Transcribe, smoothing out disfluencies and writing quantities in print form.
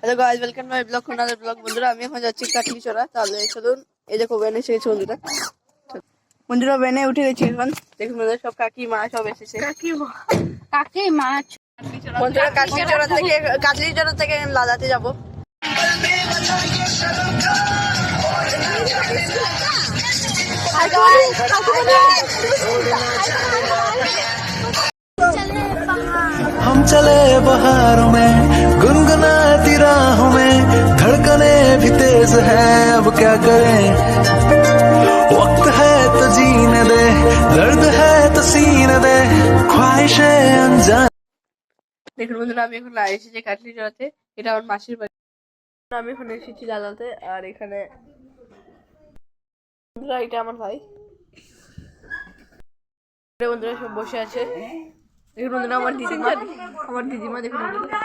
Hello guys, welcome my blog কোনাদের blog. বন্ধুরা আমি এখন যাচ্ছি কাটলিছড়া। তাহলে চলুন, এই দেখো ভ্যান এসে গেছে বন্ধুরা। বন্ধুরা ভ্যানে উঠে গেছি এখন। দেখুন বন্ধুরা, সব কাকিমা সব এসেছে। কাকিমা বন্ধুরা কাটলিছড়া থেকে লাদাতে যাবো। हम चले बहारों में गुनगुनाती राहों में धड़कने भी तेज है अब क्या करें वक्त है तो जीने दे दर्द है तो सीने दे ख्वाहिशें अनजान। দেখুন বন্ধুরা, আমি এখন এসেছি কাটলিছড়াতে। এটা আমার মাসির বাড়ি। আমি এখন এসেছি লাদাতে। আর এখানে বন্ধুরা এটা আমার ভাই। বন্ধুরা সব বসে আছে। দেখুন বন্ধুরা, আমার দিদিমা দেখুন বন্ধুরা।